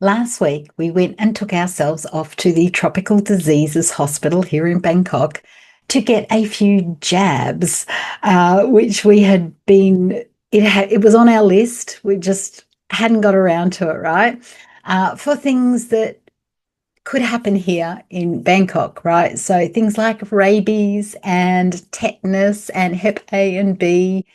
Last week, we went and took ourselves off to the Tropical Diseases Hospital here in Bangkok to get a few jabs, which we had been, it was on our list. We just hadn't got around to it, right? For things that could happen here in Bangkok, right? So things like rabies and tetanus and Hep A and B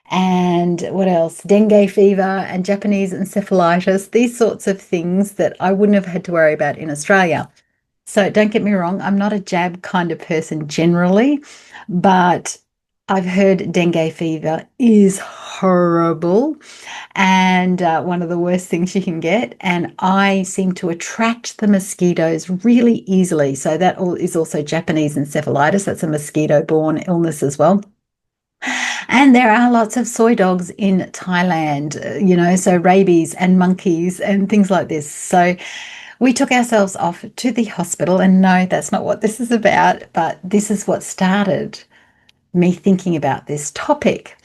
and what else? Dengue fever and Japanese encephalitis, these sorts of things that I wouldn't have had to worry about in Australia. So don't get me wrong, I'm not a jab kind of person generally, but I've heard dengue fever is horrible and one of the worst things you can get. And I seem to attract the mosquitoes really easily. So that is also Japanese encephalitis. That's a mosquito-borne illness as well. And there are lots of soy dogs in Thailand, so rabies and monkeys and things like this. So we took ourselves off to the hospital, and no, that's not what this is about, but this is what started me thinking about this topic.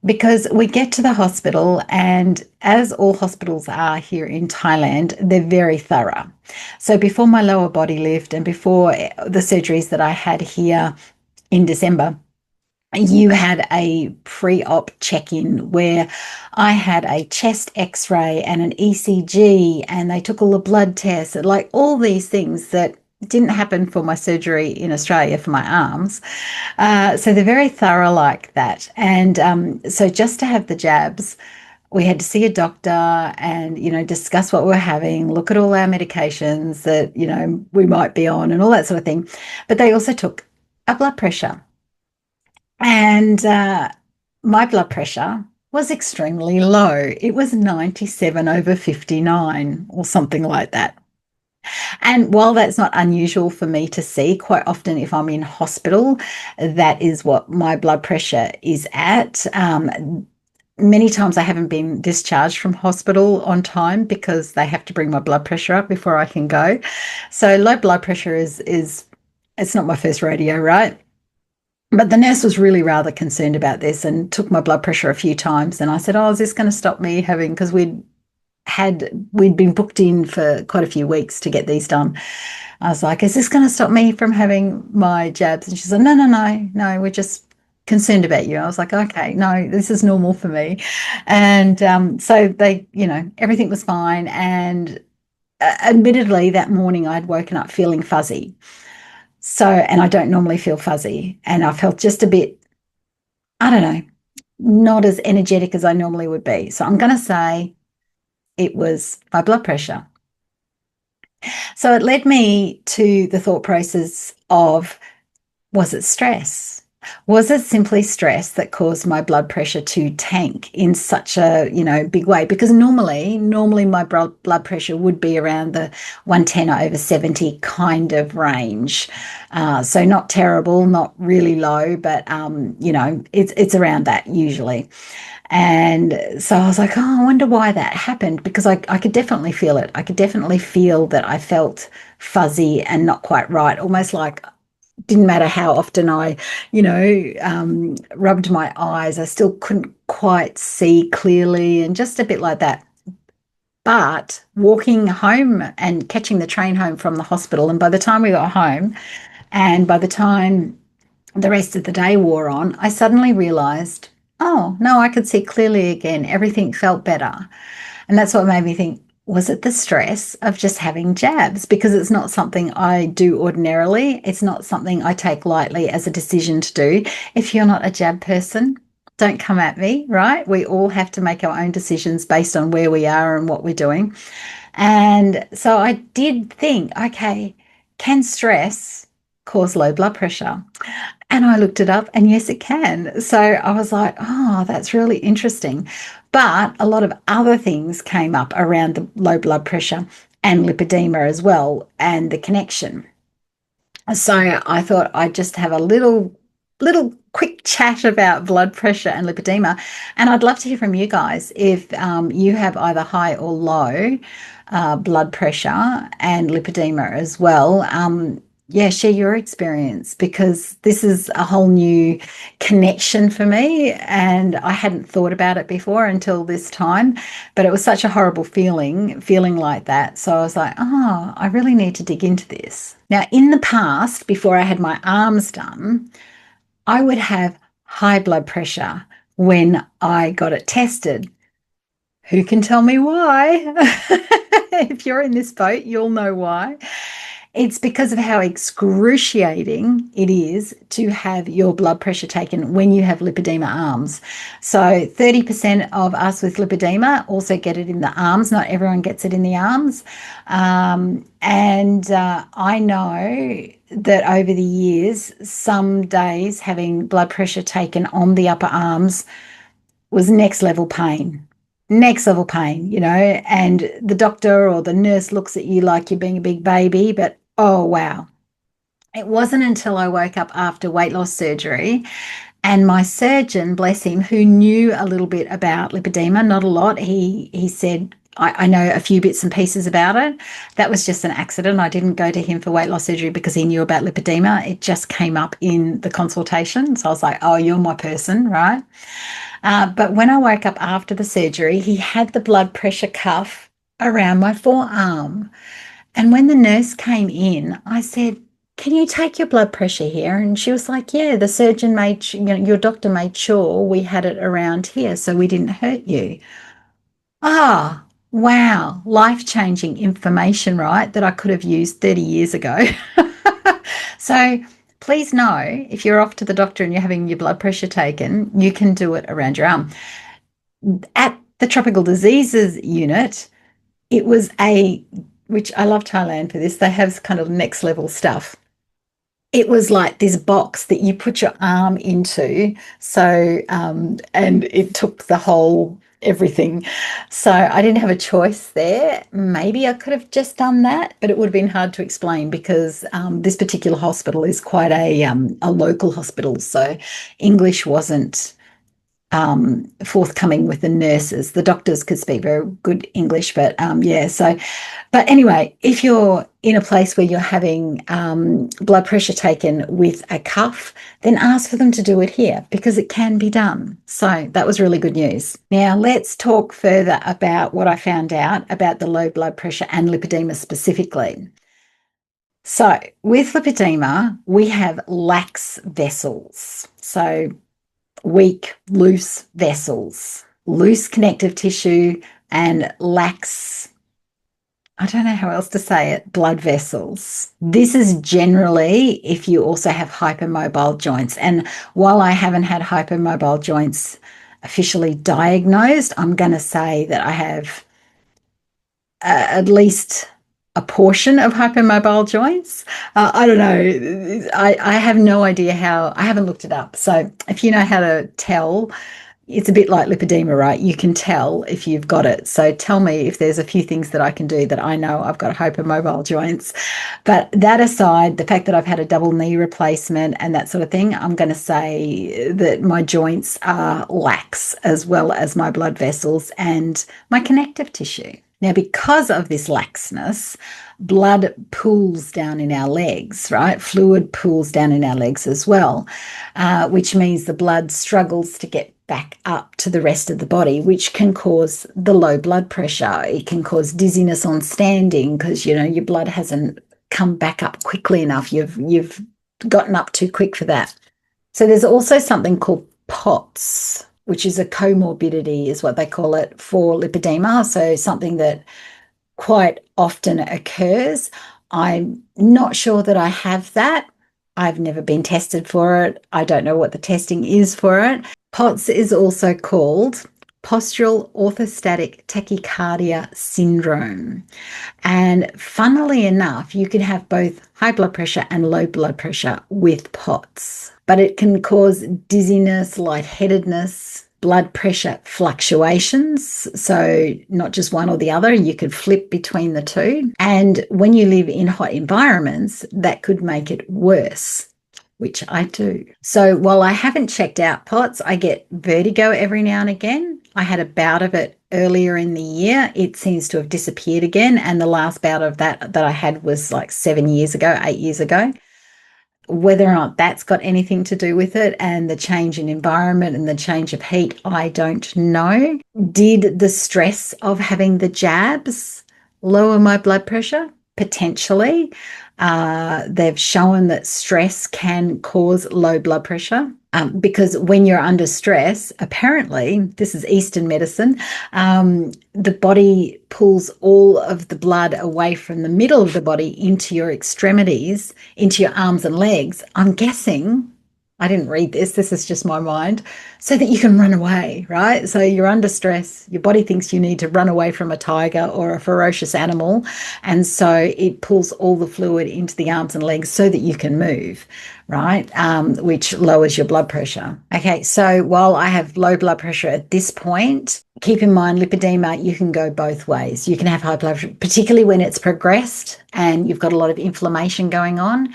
Because we get to the hospital, and as all hospitals are here in Thailand, they're very thorough. So before my lower body lift and before the surgeries that I had here in December, you had a pre-op check-in where I had a chest x-ray and an ECG, and they took all the blood tests, like all these things that didn't happen for my surgery in Australia for my arms. So they're very thorough like that. And so just to have the jabs, we had to see a doctor and, discuss what we're having, look at all our medications that, we might be on and all that sort of thing. But they also took a blood pressure. And my blood pressure was extremely low. It was 97 over 59 or something like that. And while that's not unusual for me to see, quite often if I'm in hospital, that is what my blood pressure is at. Many times I haven't been discharged from hospital on time because they have to bring my blood pressure up before I can go. So low blood pressure is it's not my first rodeo, right? But the nurse was really rather concerned about this and took my blood pressure a few times. And I said, "Oh, is this going to stop me having?" Because we'd been booked in for quite a few weeks to get these done. I was like, "Is this going to stop me from having my jabs?" And she said, "No, no, no, no. We're just concerned about you." I was like, "Okay, no, this is normal for me." And so they, everything was fine. And admittedly, that morning I'd woken up feeling fuzzy. So, and I don't normally feel fuzzy. And I felt just a bit, I don't know, not as energetic as I normally would be. So I'm going to say it was my blood pressure. So it led me to the thought process of, was it stress? Was it simply stress that caused my blood pressure to tank in such a, big way? Because normally my blood pressure would be around the 110 over 70 kind of range. So not terrible, not really low, but it's around that usually. And so I was like, oh, I wonder why that happened, because I could definitely feel it. I could definitely feel that I felt fuzzy and not quite right, almost like didn't matter how often I, rubbed my eyes, I still couldn't quite see clearly and just a bit like that. But walking home and catching the train home from the hospital, and by the time we got home and by the time the rest of the day wore on, I suddenly realized, oh, no, I could see clearly again. Everything felt better. And that's what made me think, was it the stress of just having jabs? Because it's not something I do ordinarily. It's not something I take lightly as a decision to do. If you're not a jab person, don't come at me, right? We all have to make our own decisions based on where we are and what we're doing. And so I did think, okay, can stress cause low blood pressure? And I looked it up, and yes, it can. So I was like, oh, that's really interesting. But a lot of other things came up around the low blood pressure and lipedema as well, and the connection. So I thought I'd just have a little quick chat about blood pressure and lipedema. And I'd love to hear from you guys if you have either high or low blood pressure and lipedema as well. yeah, share your experience, because this is a whole new connection for me, and I hadn't thought about it before until this time. But it was such a horrible feeling like that. So I was like, oh, I really need to dig into this. Now, in the past, before I had my arms done, I would have high blood pressure when I got it tested. Who can tell me why? If you're in this boat, you'll know why. It's because of how excruciating it is to have your blood pressure taken when you have lipedema arms. So 30% of us with lipedema also get it in the arms. Not everyone gets it in the arms. I know that over the years, some days having blood pressure taken on the upper arms was next level pain. Next level pain, and the doctor or the nurse looks at you like you're being a big baby, but oh, wow. It wasn't until I woke up after weight loss surgery and my surgeon, bless him, who knew a little bit about lipedema, not a lot, he said, I know a few bits and pieces about it. That was just an accident. I didn't go to him for weight loss surgery because he knew about lipedema. It just came up in the consultation. So I was like, oh, you're my person, right? But when I woke up after the surgery, he had the blood pressure cuff around my forearm. And when the nurse came in, I said, can you take your blood pressure here? And she was like, yeah, the surgeon made, your doctor made sure we had it around here so we didn't hurt you. Ah, wow, life-changing information, right? That I could have used 30 years ago. So please know, if you're off to the doctor and you're having your blood pressure taken, you can do it around your arm. At the Tropical Diseases Unit, it was which I love Thailand for this, they have kind of next level stuff. It was like this box that you put your arm into. So, and it took the whole everything. So I didn't have a choice there. Maybe I could have just done that, but it would have been hard to explain because this particular hospital is quite a local hospital. So English wasn't forthcoming with the nurses. The doctors could speak very good English, but yeah. So, but anyway, if you're in a place where you're having blood pressure taken with a cuff, then ask for them to do it here because it can be done. So that was really good news. Now let's talk further about what I found out about the low blood pressure and lipedema specifically. So with lipedema, we have lax vessels. So weak, loose vessels, loose connective tissue, and lax, I don't know how else to say it, blood vessels. This is generally if you also have hypermobile joints. And while I haven't had hypermobile joints officially diagnosed, I'm going to say that I have at least a portion of hypermobile joints. I don't know. I have no idea how, I haven't looked it up. So if you know how to tell, it's a bit like lipedema, right? You can tell if you've got it. So tell me if there's a few things that I can do that I know I've got hypermobile joints. But that aside, the fact that I've had a double knee replacement and that sort of thing, I'm going to say that my joints are lax as well as my blood vessels and my connective tissue. Now, because of this laxness, blood pools down in our legs, right? Fluid pools down in our legs as well, which means the blood struggles to get back up to the rest of the body, which can cause the low blood pressure. It can cause dizziness on standing because, your blood hasn't come back up quickly enough. You've gotten up too quick for that. So there's also something called POTS, which is a comorbidity, is what they call it, for lipedema. So something that quite often occurs. I'm not sure that I have that. I've never been tested for it. I don't know what the testing is for it. POTS is also called postural orthostatic tachycardia syndrome. And funnily enough, you can have both high blood pressure and low blood pressure with POTS, but it can cause dizziness, lightheadedness, blood pressure fluctuations. So not just one or the other, you could flip between the two. And when you live in hot environments, that could make it worse, which I do. So while I haven't checked out POTS, I get vertigo every now and again. I had a bout of it earlier in the year. It seems to have disappeared again. And the last bout of that I had was like 7 years ago, 8 years ago. Whether or not that's got anything to do with it and the change in environment and the change of heat, I don't know. Did the stress of having the jabs lower my blood pressure? Potentially. They've shown that stress can cause low blood pressure. Because when you're under stress, apparently, this is Eastern medicine, the body pulls all of the blood away from the middle of the body into your extremities, into your arms and legs. I'm guessing, I didn't read this, this is just my mind, so that you can run away, right? So you're under stress, your body thinks you need to run away from a tiger or a ferocious animal, and so it pulls all the fluid into the arms and legs so that you can move, right? Which lowers your blood pressure. Okay, so while I have low blood pressure at this point, keep in mind lipedema, you can go both ways. You can have high blood pressure, particularly when it's progressed and you've got a lot of inflammation going on.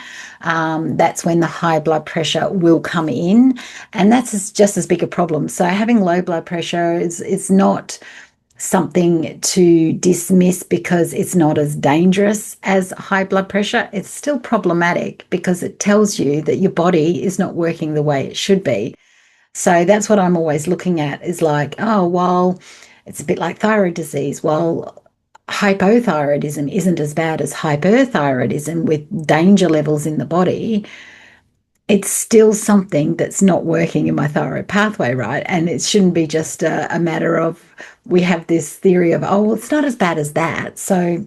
That's when the high blood pressure will come in, and that's just as big a problem. So having low blood pressure is not something to dismiss because it's not as dangerous as high blood pressure. It's still problematic because it tells you that your body is not working the way it should be. So that's what I'm always looking at, is like, oh, well, it's a bit like thyroid disease. Well, hypothyroidism isn't as bad as hyperthyroidism with danger levels in the body. It's still something that's not working in my thyroid pathway, right? And it shouldn't be just a matter of, we have this theory of, oh, well, it's not as bad as that, so,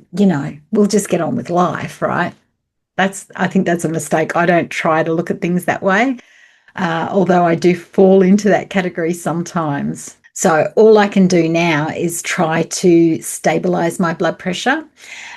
we'll just get on with life, right? I think that's a mistake. I don't try to look at things that way, although I do fall into that category sometimes. So all I can do now is try to stabilize my blood pressure.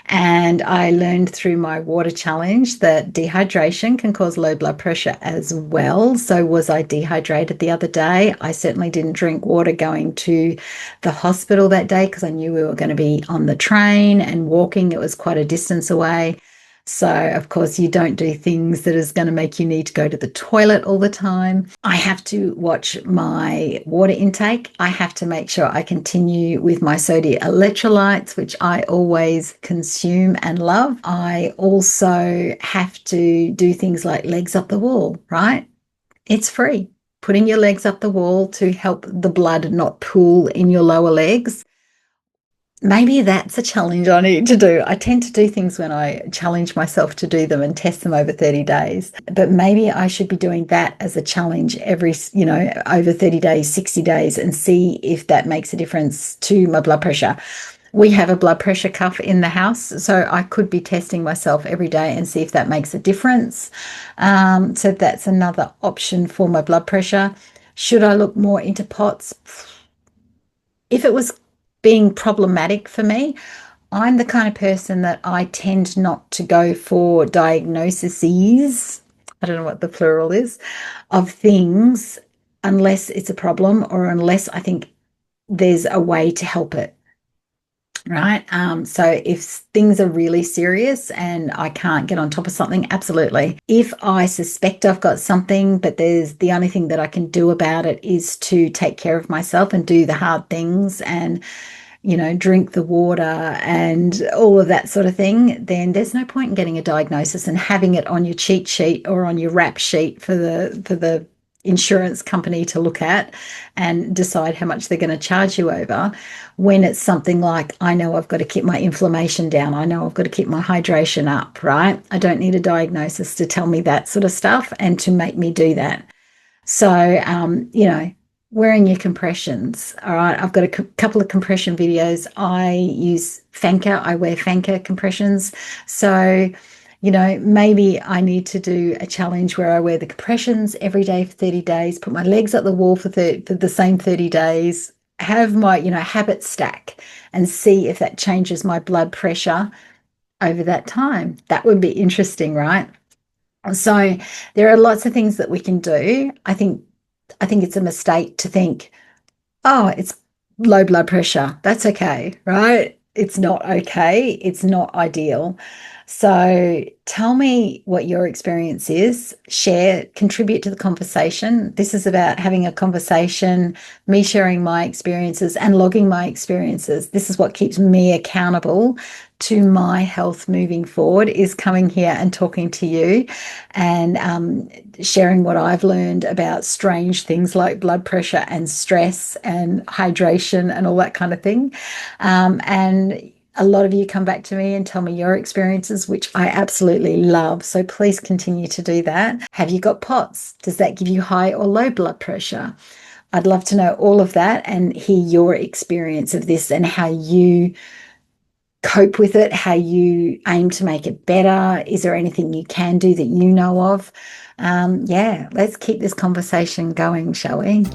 And I learned through my water challenge that dehydration can cause low blood pressure as well. So was I dehydrated the other day? I certainly didn't drink water going to the hospital that day because I knew we were going to be on the train and walking. It was quite a distance away. So, of course, you don't do things that is going to make you need to go to the toilet all the time. I have to watch my water intake. I have to make sure I continue with my sodium electrolytes, which I always consume and love. I also have to do things like legs up the wall, right? It's free. Putting your legs up the wall to help the blood not pool in your lower legs. Maybe that's a challenge I need to do. I tend to do things when I challenge myself to do them and test them over 30 days. But maybe I should be doing that as a challenge every, over 30 days, 60 days, and see if that makes a difference to my blood pressure. We have a blood pressure cuff in the house, so I could be testing myself every day and see if that makes a difference. So that's another option for my blood pressure. Should I look more into POTS? If it was being problematic for me, I'm the kind of person that I tend not to go for diagnoses, I don't know what the plural is, of things unless it's a problem or unless I think there's a way to help it. Right. So if things are really serious and I can't get on top of something, absolutely. If I suspect I've got something, but the only thing that I can do about it is to take care of myself and do the hard things and, drink the water and all of that sort of thing, then there's no point in getting a diagnosis and having it on your cheat sheet or on your rap sheet for the insurance company to look at and decide how much they're going to charge you over, when it's something like, I know I've got to keep my inflammation down, I know I've got to keep my hydration up, right? I don't need a diagnosis to tell me that sort of stuff and to make me do that. So, wearing your compressions, all right? I've got a couple of compression videos. I use Fanker. I wear Fanker compressions. So, maybe I need to do a challenge where I wear the compressions every day for 30 days, put my legs up the wall for the same 30 days, have my, habit stack and see if that changes my blood pressure over that time. That would be interesting, right? So there are lots of things that we can do. I think it's a mistake to think, oh, it's low blood pressure. That's okay, right? It's not okay. It's not ideal. So tell me what your experience is. Share, contribute to the conversation. This is about having a conversation, me sharing my experiences and logging my experiences. This is what keeps me accountable to my health moving forward, is coming here and talking to you and sharing what I've learned about strange things like blood pressure and stress and hydration and all that kind of thing. And a lot of you come back to me and tell me your experiences, which I absolutely love. So please continue to do that. Have you got POTS? Does that give you high or low blood pressure? I'd love to know all of that and hear your experience of this and how you cope with it, how you aim to make it better. Is there anything you can do that you know of? Yeah, let's keep this conversation going, shall we?